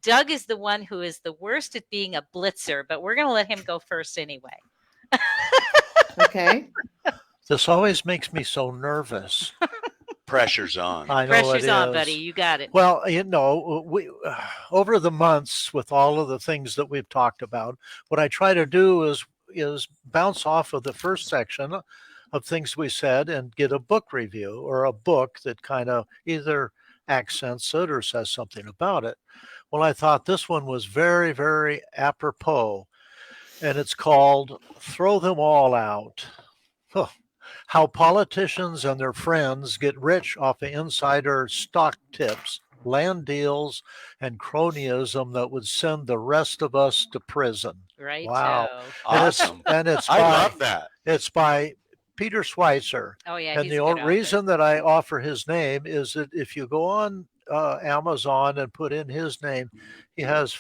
Doug is the one who is the worst at being a blitzer, but we're going to let him go first anyway. Okay. This always makes me so nervous. Pressure's on. I know Pressure's it on, is. buddy. You got it. Well, we over the months with all of the things that we've talked about, what I try to do is bounce off of the first section of things we said and get a book review or a book that kind of either accents it or says something about it. Well, I thought this one was very, very apropos, and it's called Throw Them All Out. Huh. How politicians and their friends get rich off of insider stock tips, land deals, and cronyism that would send the rest of us to prison. Right. Wow. Awesome. And it's I by, love that. It's by Peter Schweitzer. Oh, yeah. And he's the a good author. reason that I offer his name is that if you go on Amazon and put in his name, he has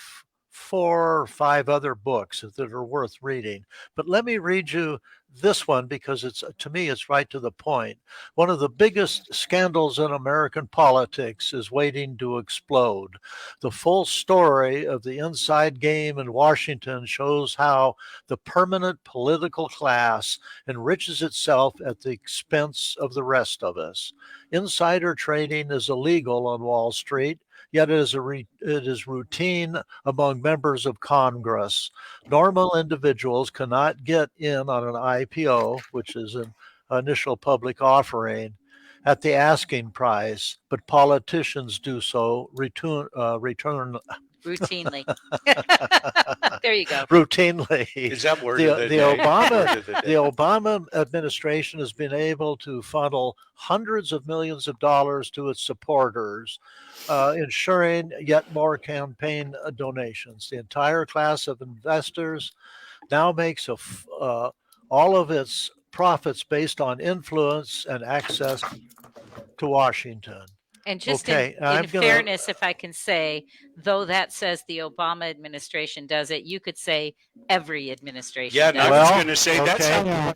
4 or 5 other books that are worth reading. But let me read you this one because to me it's right to the point. One of the biggest scandals in American politics is waiting to explode. The full story of the inside game in Washington shows how the permanent political class enriches itself at the expense of the rest of us. Insider trading is illegal on Wall Street, yet it is routine among members of Congress. Normal individuals cannot get in on an IPO, which is an initial public offering, at the asking price, but politicians do so routinely. There you go. Routinely. Is that word the of the day? Word of the day. The Obama administration has been able to funnel hundreds of millions of dollars to its supporters, ensuring yet more campaign donations. The entire class of investors now makes all of its profits based on influence and access to Washington. And just Okay, in fairness, if I can say, though that says the Obama administration does it, you could say every administration Yeah, does I was it. going to say that's how.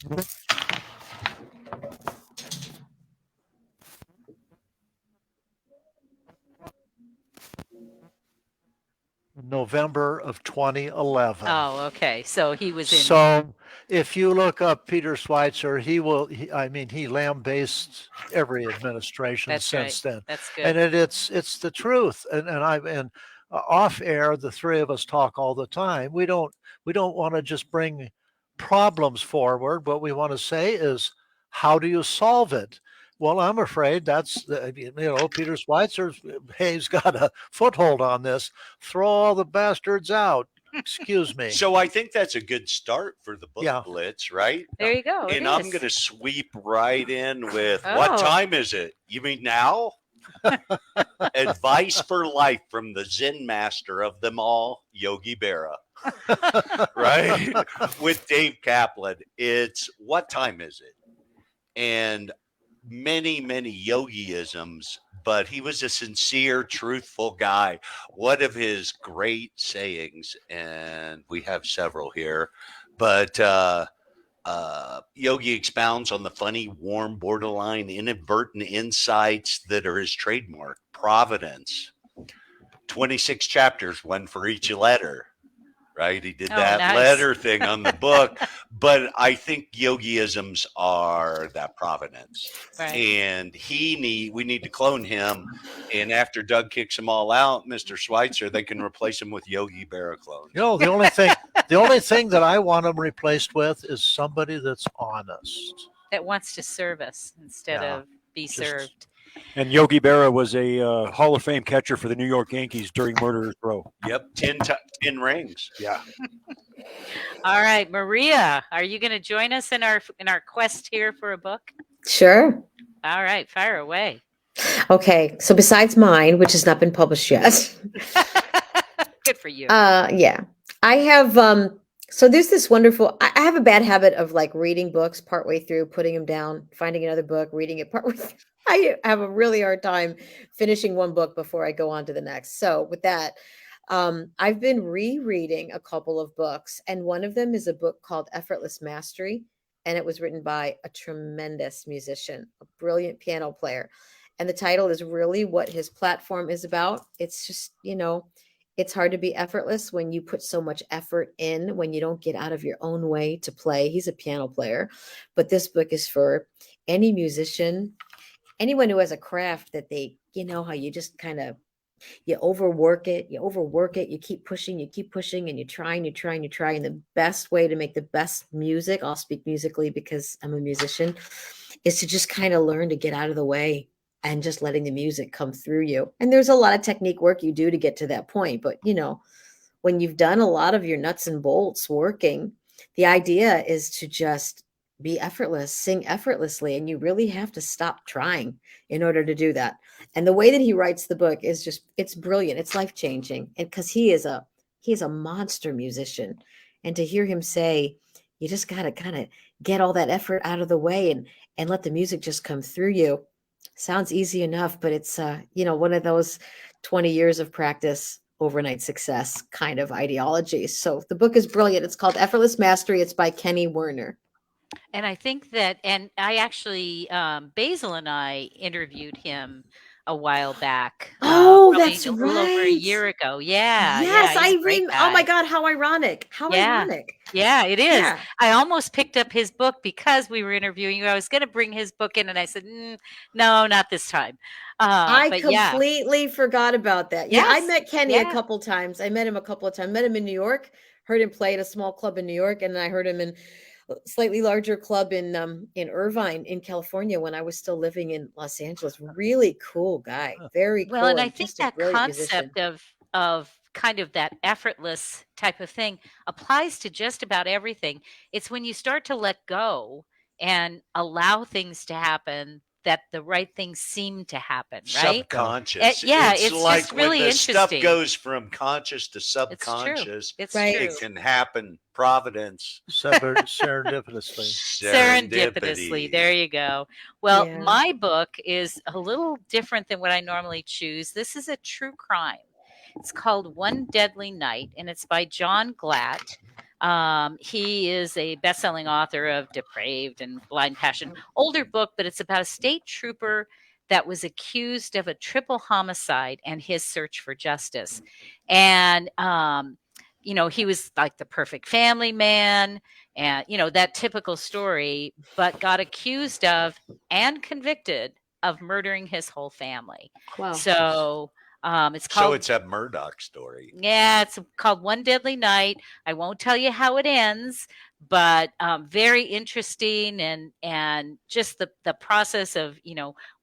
November of 2011. Oh, okay. So he was in. So if you look up Peter Schweitzer, he lambastes every administration That's since right. then. That's good. And it's the truth. And off air, the three of us talk all the time. We don't want to just bring problems forward. What we want to say is, how do you solve it? Well, I'm afraid that's, Peter Schweitzer, he's got a foothold on this. Throw all the bastards out. Excuse me. So I think that's a good start for the Book Yeah. Blitz, right? There you go. And I'm going to sweep right in with, Oh. what time is it? You mean now? Advice for life from the Zen master of them all, Yogi Berra. Right? With Dave Kaplan. It's, what time is it? And many, many yogiisms, but he was a sincere, truthful guy. One of his great sayings, and we have several here, but Yogi expounds on the funny, warm, borderline, inadvertent insights that are his trademark. Providence. 26 chapters, one for each letter. Right? He did that nice. letter thing on the book. But I think yogiisms are that providence. Right. And we need to clone him. And after Doug kicks them all out, Mr. Schweitzer, they can replace him with Yogi Berra clones. The only thing that I want him replaced with is somebody that's honest. That wants to serve us instead of be served. And Yogi Berra was a Hall of Fame catcher for the New York Yankees during Murderers Row. Yep, 10 rings. Yeah. All right, Maria, are you going to join us in our quest here for a book? Sure. All right, fire away. Okay. So besides mine, which has not been published yet. Good for you. Yeah. I have so there's this wonderful I have a bad habit of like reading books partway through, putting them down, finding another book, reading it partway through. I have a really hard time finishing one book before I go on to the next. So with that, I've been rereading a couple of books, and one of them is a book called Effortless Mastery, and it was written by a tremendous musician, a brilliant piano player. And the title is really what his platform is about. It's just, it's hard to be effortless when you put so much effort in, when you don't get out of your own way to play. He's a piano player, but this book is for any musician, anyone who has a craft that they, how you just kind of, you overwork it, you keep pushing, and you try, and the best way to make the best music, I'll speak musically because I'm a musician, is to just kind of learn to get out of the way and just letting the music come through you. And there's a lot of technique work you do to get to that point. But, when you've done a lot of your nuts and bolts working, the idea is to just be effortless, sing effortlessly. And you really have to stop trying in order to do that. And the way that he writes the book is just, it's brilliant. It's life-changing. And because he is a monster musician. And to hear him say, you just got to kind of get all that effort out of the way and let the music just come through you. Sounds easy enough, but it's, one of those 20 years of practice, overnight success kind of ideologies. So the book is brilliant. It's called Effortless Mastery. It's by Kenny Werner. And I think that, and I actually, Basil and I interviewed him a while back. That's a little over a year ago. Yeah. Yes, yeah, I he's a great oh my guy. God, how ironic. How ironic. Yeah, it is. Yeah. I almost picked up his book because we were interviewing you. I was going to bring his book in, and I said, no, not this time. I But yeah. completely forgot about that. Yeah, I Yes, met Kenny yeah. a couple times. I met him a couple of times. Met him in New York, heard him play at a small club in New York, and then I heard him in a slightly larger club in Irvine in California when I was still living in Los Angeles. Really cool guy. Very cool. Well, and I think just a that brilliant musician. concept of kind of that effortless type of thing applies to just about everything. It's when you start to let go and allow things to happen that the right things seem to happen, right? Subconscious. Yeah, it's it's like just really when the stuff interesting. goes from conscious to subconscious. It's it true. can happen. Providence. Serendipitously. Serendipitously. There you go. Well, Yeah. my book is a little different than what I normally choose. This is a true crime. It's called One Deadly Night, and it's by John Glatt. He is a best-selling author of Depraved and Blind Passion. Older book, but it's about a state trooper that was accused of a triple homicide and his search for justice. And he was like the perfect family man and, that typical story, but got accused of and convicted of murdering his whole family. Wow. So it's called. So it's a Murdoch story. Yeah, it's called One Deadly Night. I won't tell you how it ends, but very interesting and just the process of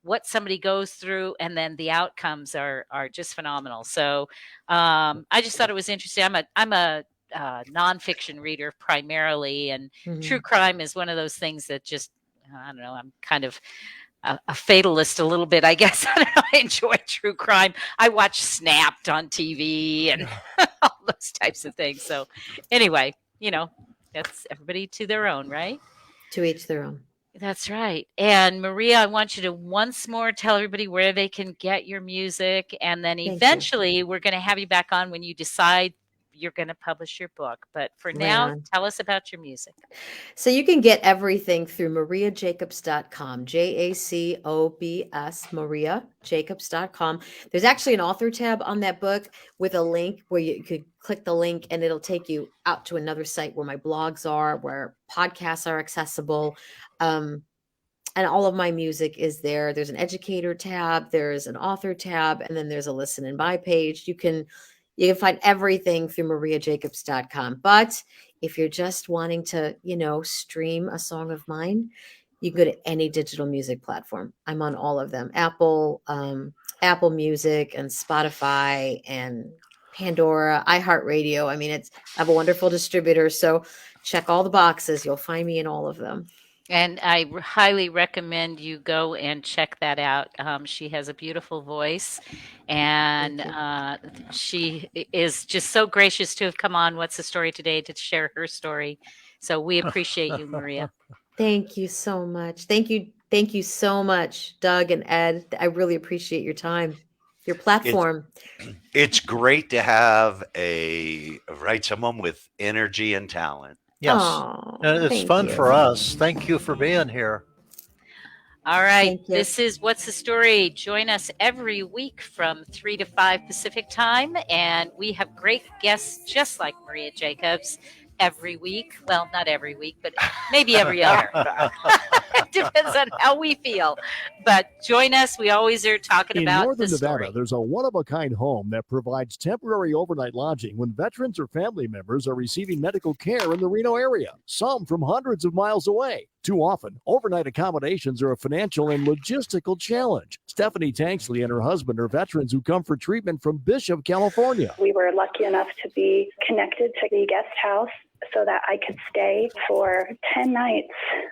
what somebody goes through and then the outcomes are just phenomenal. So I just thought it was interesting. I'm a nonfiction reader primarily, and true crime is one of those things that just I don't know. I'm kind of a fatalist a little bit, I guess. I don't know, I enjoy true crime. I watch Snapped on TV and all those types of things. So anyway, that's everybody to their own, right? To each their own. That's right. And Maria, I want you to once more tell everybody where they can get your music. And then eventually we're going to have you back on when you decide you're going to publish your book. But for now, on. tell us about your music. So you can get everything through mariajacobs.com, JACOBS, mariajacobs.com. There's actually an author tab on that book with a link where you could click the link and it'll take you out to another site where my blogs are, where podcasts are accessible. And all of my music is there. There's an educator tab, there's an author tab, and then there's a listen and buy page. You can find everything through mariajacobs.com. But if you're just wanting to, stream a song of mine, you can go to any digital music platform. I'm on all of them. Apple Music and Spotify and Pandora, iHeartRadio. I mean, I have a wonderful distributor. So check all the boxes. You'll find me in all of them. And I highly recommend you go and check that out. She has a beautiful voice, and she is just so gracious to have come on What's the Story today to share her story. So we appreciate you, Maria. Thank you so much. Thank you. Thank you so much, Doug and Ed. I really appreciate your time, your platform. It's great to have someone with energy and talent. Yes. Aw, And it's thank fun you. for us. Thank you for being here. All right. Thank you. This is What's the Story. Join us every week from 3 to 5 Pacific time. And we have great guests just like Maria Jacobs every week. Well, not every week, but maybe every other. It depends on how we feel. But join us. We always are talking In about Northern the Nevada, story. there's a one-of-a-kind home that provides temporary overnight lodging when veterans or family members are receiving medical care in the Reno area, some from hundreds of miles away. Too often, overnight accommodations are a financial and logistical challenge. Stephanie Tanksley and her husband are veterans who come for treatment from Bishop, California. We were lucky enough to be connected to the guest house so that I could stay for 10 nights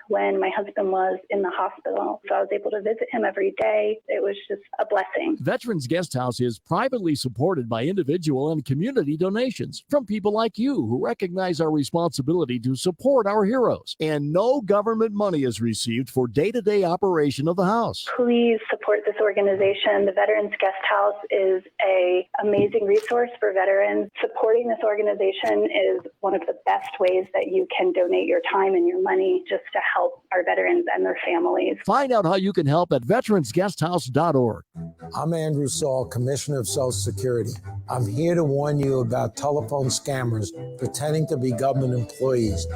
when my husband was in the hospital. So I was able to visit him every day. It was just a blessing. Veterans Guest House is privately supported by individual and community donations from people like you who recognize our responsibility to support our heroes. And no government money is received for day-to-day operation of the house. Please support this organization. The Veterans Guest House is an amazing resource for veterans. Supporting this organization is one of the best ways that you can donate your time and your money just to help our veterans and their families. Find out how you can help at veteransguesthouse.org. I'm Andrew Saul, Commissioner of Social Security. I'm here to warn you about telephone scammers pretending to be government employees.